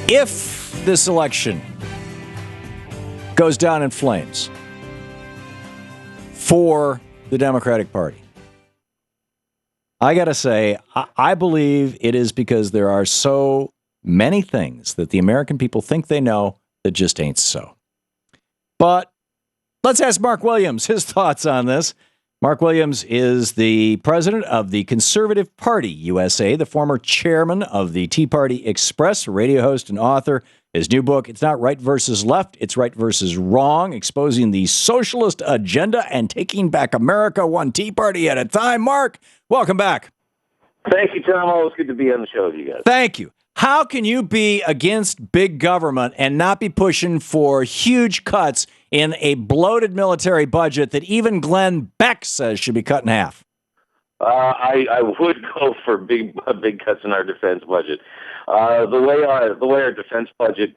If this election goes down in flames for the Democratic Party, I got to say, I believe it is because there are so many things that the American people think they know that just ain't so. But let's ask Mark Williams his thoughts on this. Mark Williams is the president of the Conservative Party USA, the former chairman of the Tea Party Express, radio host and author. His new book, It's Not Right Versus Left, It's Right Versus Wrong, exposing the socialist agenda and taking back America one Tea Party at a time. Mark, welcome back. Thank you, Tom. Always good to be on the show with you guys. Thank you. How can you be against big government and not be pushing for huge cuts in a bloated military budget that even Glenn Beck says should be cut in half? I would go for big cuts in our defense budget. The way our defense budget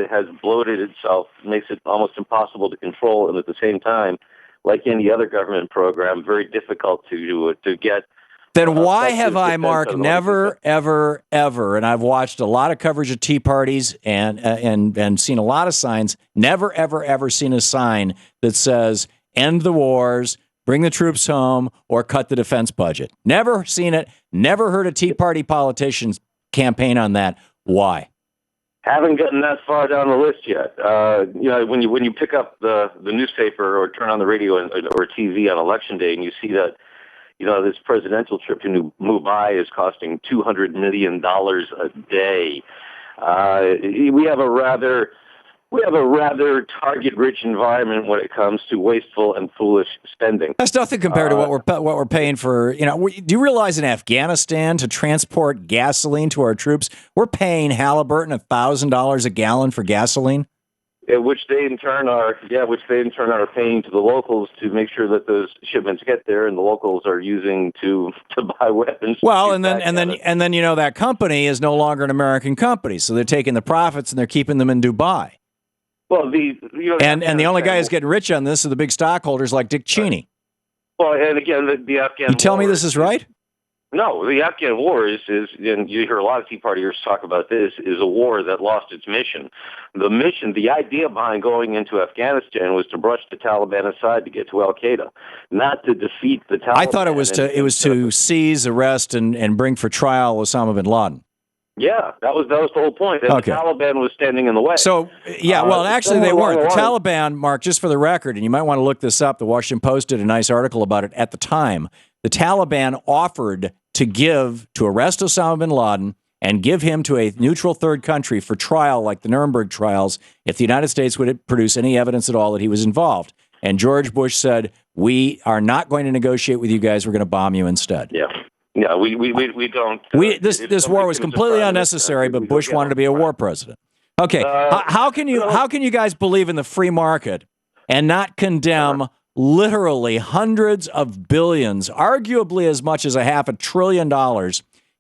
has bloated itself makes it almost impossible to control, and at the same time, like any other government program, very difficult to get. Then why have I, Mark, never, ever, ever, and I've watched a lot of coverage of Tea Parties and seen a lot of signs, never, ever, ever seen a sign that says end the wars, bring the troops home, or cut the defense budget. Never seen it, never heard a Tea Party politicians campaign on that. Why? Haven't gotten that far down the list yet. When you pick up the newspaper or turn on the radio or TV on election day and you see that, this presidential trip to Mumbai is costing $200 million a day. We have a rather target-rich environment when it comes to wasteful and foolish spending. That's nothing compared to what we're paying for. Do you realize in Afghanistan to transport gasoline to our troops, we're paying Halliburton $1,000 a gallon for gasoline? Which they in turn are paying to the locals to make sure that those shipments get there, and the locals are using to buy weapons. Well, and then that company is no longer an American company, so they're taking the profits and they're keeping them in Dubai. Well, the only guy who's getting rich on this are the big stockholders like Dick Cheney. Well, and again, the Afghan. You tell me this is right? No, the Afghan war is, and you hear a lot of Tea Partiers talk about this, is a war that lost its mission. The idea behind going into Afghanistan was to brush the Taliban aside to get to Al Qaeda, not to defeat the Taliban. I thought it was to seize, arrest, and bring for trial Osama bin Laden. Yeah, that was the whole point. And okay. The Taliban was standing in the way. So, actually they weren't. The Taliban, Mark, just for the record, and you might want to look this up, the Washington Post did a nice article about it at the time. The Taliban offered to arrest Osama bin Laden and give him to a neutral third country for trial like the Nuremberg trials if the United States would produce any evidence at all that he was involved. And George Bush said, we are not going to negotiate with you guys. We're going to bomb you instead. Yeah. Yeah, we don't. This war was completely unnecessary, but Bush wanted to be a war president. Okay, how can you guys believe in the free market and not condemn literally hundreds of billions, arguably as much as $500 billion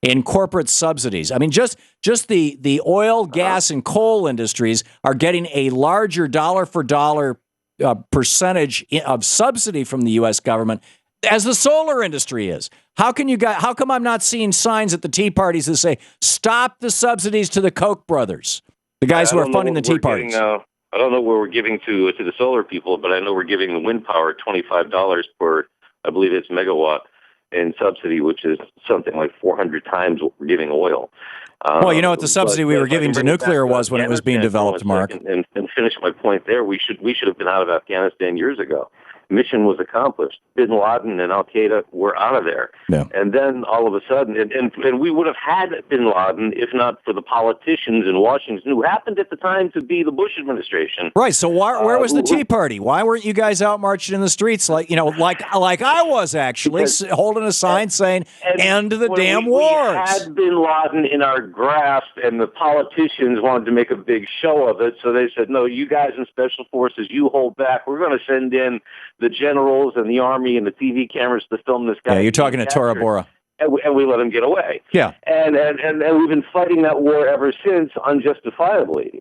in corporate subsidies? I mean, just the oil, gas, and coal industries are getting a larger dollar for dollar percentage of subsidy from the U.S. government as the solar industry is. How come I'm not seeing signs at the Tea Parties that say, stop the subsidies to the Koch brothers, the guys who are funding the Tea Parties? I don't know where we're giving to the solar people, but I know we're giving the wind power $25 per, I believe it's megawatt in subsidy, which is something like 400 times what we're giving oil. Well, you know what the subsidy we were giving to nuclear was when it was being developed, Mark. And finish my point there. We should have been out of Afghanistan years ago. Mission was accomplished. Bin Laden and Al Qaeda were out of there. Yeah. And then all of a sudden, and we would have had Bin Laden if not for the politicians in Washington who happened at the time to be the Bush administration. Right. So where was the Tea Party? Why weren't you guys out marching in the streets like I was actually holding a sign saying "End the damn wars"? We had Bin Laden in our grasp, and the politicians wanted to make a big show of it. So they said, "No, you guys in special forces, you hold back. We're going to send in the generals and the army and the TV cameras to film this guy." Yeah, you're talking to Tora Bora. And we let him get away. Yeah. And we've been fighting that war ever since, unjustifiably,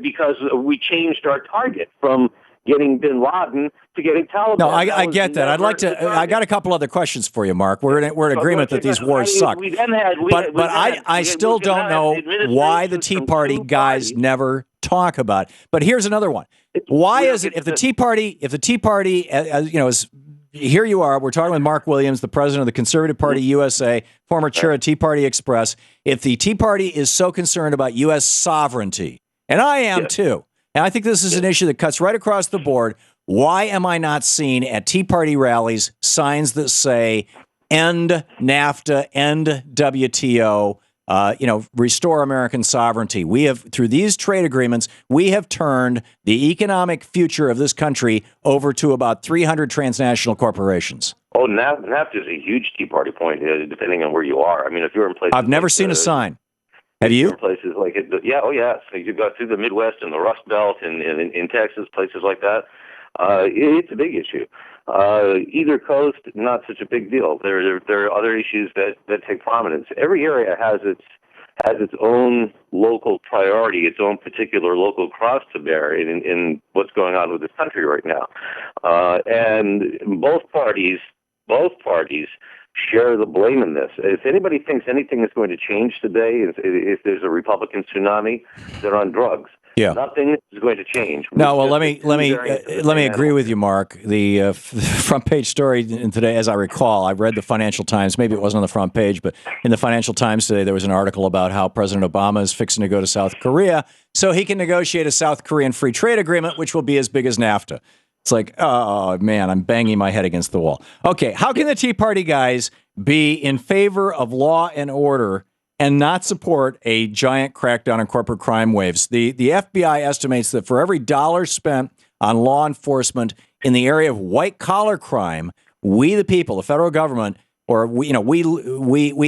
because we changed our target from getting bin Laden to getting Taliban. No, I get that. I'd like to. I got a couple other questions for you, Mark. We're in agreement that these wars suck. But I still don't know why the Tea Party guys never talk about it. But here's another one. Why is it if the Tea Party, is here you are, we're talking with Mark Williams, the president of the Conservative Party USA, former chair of Tea Party Express. If the Tea Party is so concerned about U.S. sovereignty, and I am too, and I think this is an issue that cuts right across the board, why am I not seeing at Tea Party rallies signs that say end NAFTA, end WTO, restore American sovereignty? We have, through these trade agreements, we have turned the economic future of this country over to about 300 transnational corporations. Oh, NAFTA is a huge Tea Party point, depending on where you are. I mean, if you're in places, I've never seen a sign. Have you? Places like it, So you go through the Midwest and the Rust Belt, and in Texas, places like that. It's a big issue. Either coast, not such a big deal. There are other issues that take prominence. Every area has its own local priority, its own particular local cross to bear in what's going on with this country right now. And both parties share the blame in this. If anybody thinks anything is going to change today, if there's a Republican tsunami, they're on drugs. Yeah. Nothing is going to change. No, well, let me agree with you, Mark. The front page story today, as I recall, I read the Financial Times. Maybe it wasn't on the front page, but in the Financial Times today, there was an article about how President Obama is fixing to go to South Korea so he can negotiate a South Korean free trade agreement, which will be as big as NAFTA. It's like, oh, man, I'm banging my head against the wall. Okay, how can the Tea Party guys be in favor of law and order and not support a giant crackdown on corporate crime waves? The FBI estimates that for every dollar spent on law enforcement in the area of white-collar crime, we, the people, the federal government, or we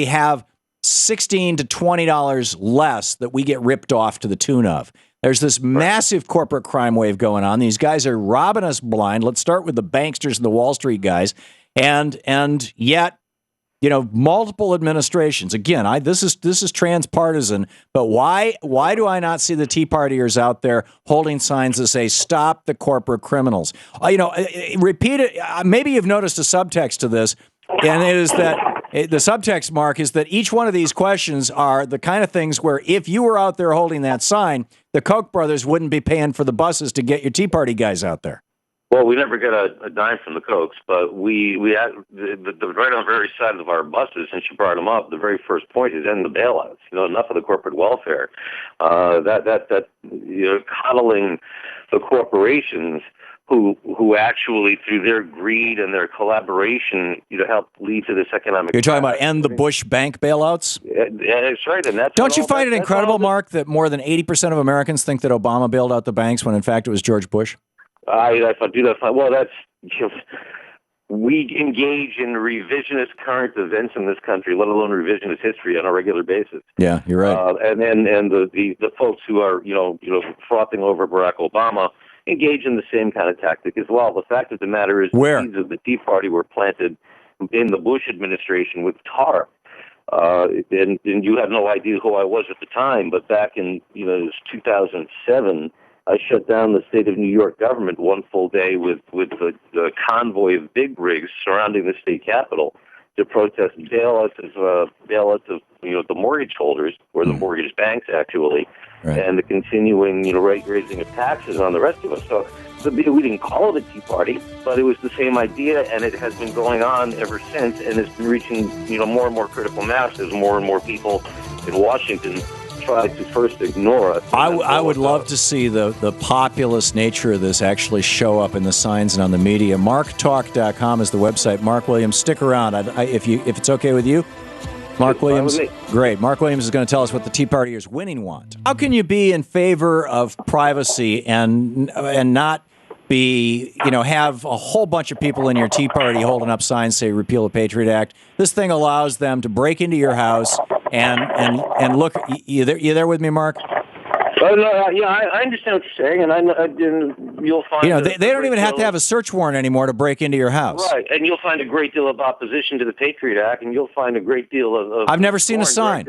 have $16 to $20 less that we get ripped off to the tune of. There's this massive corporate crime wave going on. These guys are robbing us blind. Let's start with the banksters and the Wall Street guys. And yet, multiple administrations. Again, this is transpartisan, but why do I not see the Tea Partiers out there holding signs that say "Stop the corporate criminals"? Repeat it. Maybe you've noticed a subtext to this, and it is that the subtext, Mark, is that each one of these questions are the kind of things where if you were out there holding that sign, the Koch brothers wouldn't be paying for the buses to get your Tea Party guys out there. Well, we never get a dime from the Kochs, but we had the right on the very side of our buses, since you brought them up, the very first point is end the bailouts. Enough of the corporate welfare. Coddling the corporations who actually, through their greed and their collaboration, help lead to this economic. You're talking about end the Bush bank bailouts? Yeah, that's right. And that's Don't you find it incredible, Mark, that more than 80% of Americans think that Obama bailed out the banks when in fact it was George Bush? I do that. Well, that's we engage in revisionist current events in this country, let alone revisionist history, on a regular basis. Yeah, you're right. And the folks who are frothing over Barack Obama engage in the same kind of tactic as well. The fact of the matter is, where the seeds of the Tea Party were planted in the Bush administration with tar. And you have no idea who I was at the time, but back in it was 2007. I shut down the state of New York government one full day with the convoy of big rigs surrounding the state capitol to protest bailouts of the mortgage holders, or the mortgage banks actually, right, and the continuing raising of taxes on the rest of us. So we didn't call it a Tea Party, but it was the same idea, and it has been going on ever since, and it's been reaching more and more critical mass as more and more people in Washington try to first ignore us. I would love to see the populist nature of this actually show up in the signs and on the media. MarkTalk.com is the website. Mark Williams, stick around. If it's okay with you. Mark Williams, great. Mark Williams is going to tell us what the Tea Partiers winning want. How can you be in favor of privacy and not be, have a whole bunch of people in your Tea Party holding up signs say repeal the Patriot Act? This thing allows them to break into your house and look. You there with me, Mark? I understand what you're saying, and you'll find they don't even have to have a search warrant anymore to break into your house. Right, and you'll find a great deal of opposition to the Patriot Act, and you'll find a great deal of I've never seen a sign.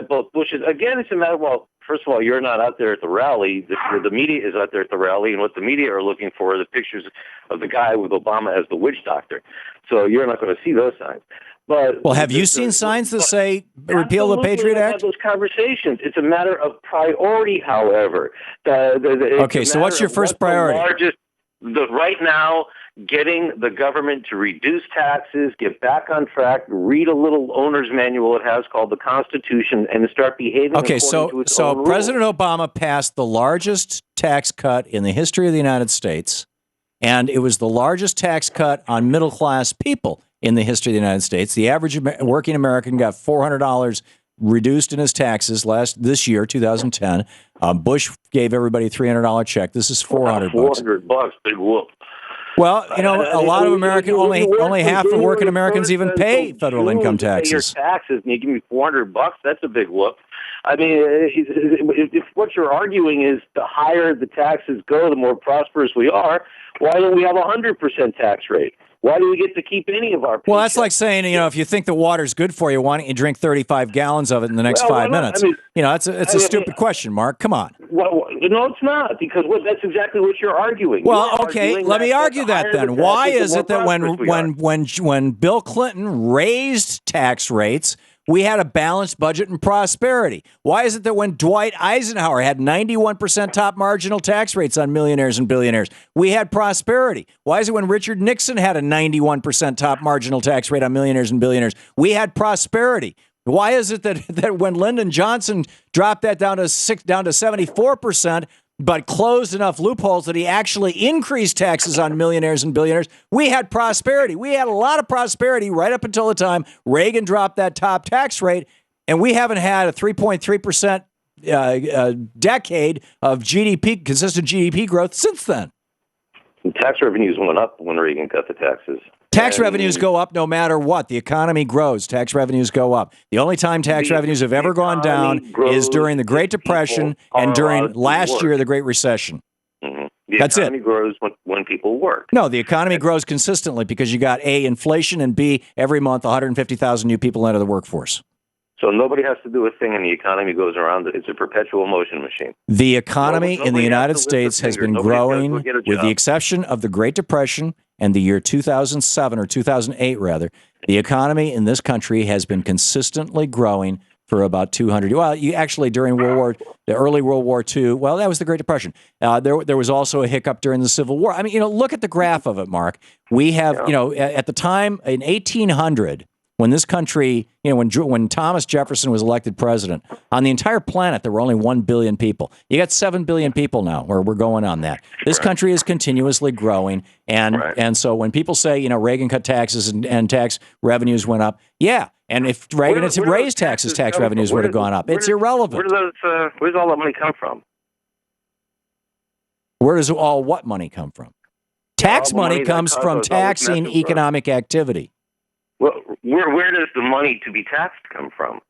Both Bushes. Again, it's a matter. Well, first of all, you're not out there at the rally. The media is out there at the rally, and what the media are looking for are the pictures of the guy with Obama as the witch doctor. So you're not going to see those signs. But well, have you seen signs that say repeal the Patriot Act? Have those conversations. It's a matter of priority, however. Okay, so what's your first priority? Right now, getting the government to reduce taxes, get back on track, read a little owner's manual it has called the Constitution, and start behaving according to its own rules. President Obama passed the largest tax cut in the history of the United States, and it was the largest tax cut on middle-class people in the history of the United States. The average working American got $400 reduced in his taxes this year, 2010. Bush gave everybody a $300 check. This is $400. $400, big whoop. Well, you know, a lot of Americans, only half of working Americans even pay federal income taxes. Your taxes, and you give me $400, that's a big whoop. I mean, if what you're arguing is the higher the taxes go, the more prosperous we are, why don't we have a 100% tax rate? Why do we get to keep any of our paychecks? Well, that's like saying, you know, if you think the water's good for you, why don't you drink 35 gallons of it in the next 5 minutes? I mean, you know, it's a stupid question, Mark. Come on. Well, no, it's not, because that's exactly what you're arguing. Well, okay, let me argue that then. Why is it that when Bill Clinton raised tax rates, we had a balanced budget and prosperity? Why is it that when Dwight Eisenhower had 91% top marginal tax rates on millionaires and billionaires, we had prosperity? Why is it when Richard Nixon had a 91% top marginal tax rate on millionaires and billionaires, we had prosperity? Why is it that when Lyndon Johnson dropped that down to 74%, but closed enough loopholes that he actually increased taxes on millionaires and billionaires, we had prosperity? We had a lot of prosperity right up until the time Reagan dropped that top tax rate, and we haven't had a 3.3% decade of GDP, consistent GDP growth since then. And tax revenues went up when Reagan cut the taxes. Tax revenues go up no matter what. The economy grows. Tax revenues go up. The only time tax revenues have ever gone down is during the Great Depression and during last year, the Great Recession. Mm-hmm. The economy grows when people work. No, the economy grows consistently because you got A, inflation, and B, every month 150,000 new people enter the workforce. So nobody has to do a thing, and the economy goes around. It's a perpetual motion machine. The economy in the United States has been growing, with the exception of the Great Depression and the year 2007 or 2008, rather. The economy in this country has been consistently growing for about 200 years. Well, actually, during the early World War II, well, that was the Great Depression. There was also a hiccup during the Civil War. I mean, you know, look at the graph of it, Mark. We have, you know, at the time in 1800, when this country, you know, when Thomas Jefferson was elected president, on the entire planet, there were only 1 billion people. You got 7 billion people now, or we're going on that. This country is continuously growing. And so when people say, you know, Reagan cut taxes and tax revenues went up, yeah. And if Reagan had raised taxes, tax revenues would have gone up. It's irrelevant. Where does all that money come from? Where does all what money come from? Tax money comes from taxing economic activity. Well, where does the money to be taxed come from?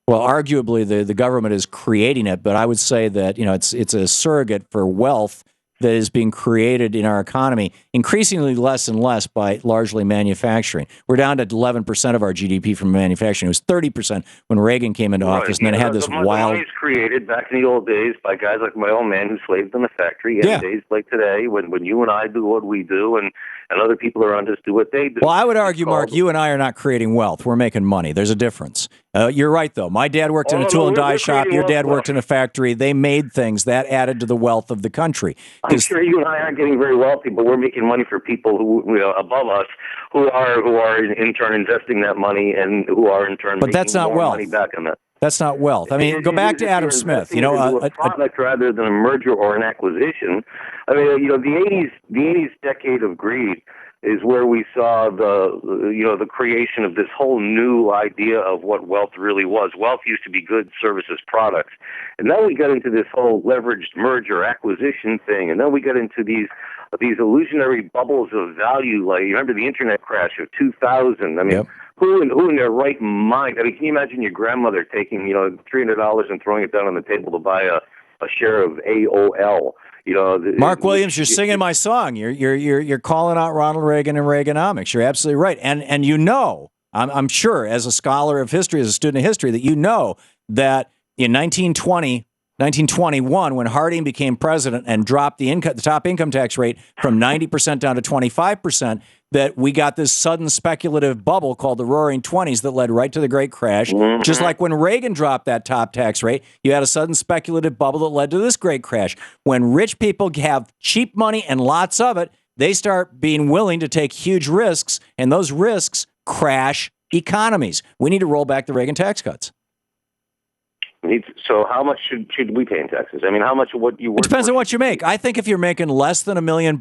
Well, arguably, the government is creating it, but I would say that, you know, it's a surrogate for wealth that is being created in our economy, increasingly less and less by largely manufacturing. We're down to 11% of our GDP from manufacturing. It was 30% when Reagan came into office, and then it had this wild... The money's created back in the old days by guys like my old man who slaved in the factory, and days like today when you and I do what we do, and other people around us do what they do. Well, I would argue, Mark, you and I are not creating wealth. We're making money. There's a difference. You're right, though. My dad worked in a tool and die shop. Your dad worked in a factory. They made things. That added to the wealth of the country. I'm sure you and I aren't getting very wealthy, but we're making money for people who, you know, above us who are in turn investing that money and who are in turn making more money back on that. That's not wealth. I mean, go back to Adam Smith. You know, a product rather than a merger or an acquisition. I mean, you know, the '80s decade of greed is where we saw the creation of this whole new idea of what wealth really was. Wealth used to be goods, services, products, and then we got into this whole leveraged merger acquisition thing, and then we got into these illusionary bubbles of value. Like, you remember the internet crash of 2000? I mean. Yep. Who in their right mind? I mean, can you imagine your grandmother taking, you know, $300 and throwing it down on the table to buy a share of AOL? You know, Mark Williams, you're singing my song. You're calling out Ronald Reagan and Reaganomics. You're absolutely right. And you know, I'm sure, as a scholar of history, as a student of history, that you know that in 1921, when Harding became president and dropped the top income tax rate from 90% down to 25%, that we got this sudden speculative bubble called the Roaring '20s that led right to the Great Crash. Mm-hmm. Just like when Reagan dropped that top tax rate, you had a sudden speculative bubble that led to this Great Crash. When rich people have cheap money and lots of it, they start being willing to take huge risks, and those risks crash economies. We need to roll back the Reagan tax cuts. So how much should we pay in taxes? I mean, how much of what you work? It depends on what you make. I think if you're making less than $1 million,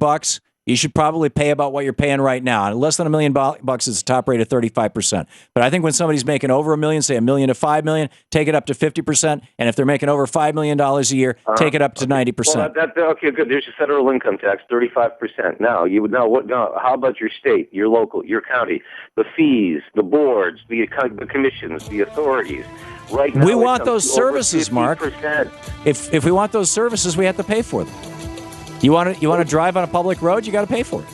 you should probably pay about what you're paying right now. And less than $1 million is a top rate of 35%. But I think when somebody's making over $1 million, say $1 million to $5 million, take it up to 50%. And if they're making over $5 million a year, take it up to 90%. Well, okay, good. There's your federal income tax, 35%. Now, you would know what? Now, how about your state, your local, your county, the fees, the boards, the commissions, the authorities? Right now, we want those services, Mark. If we want those services, we have to pay for them. You want to drive on a public road, you got to pay for it.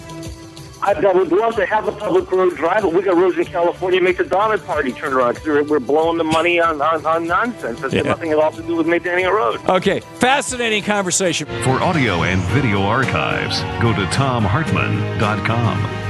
I would love to have a public road drive, but we got roads in California make the Donner Party turn around because we're blowing the money on nonsense. That's got nothing at all to do with maintaining a road. Okay, fascinating conversation. For audio and video archives, go to ThomHartmann.com.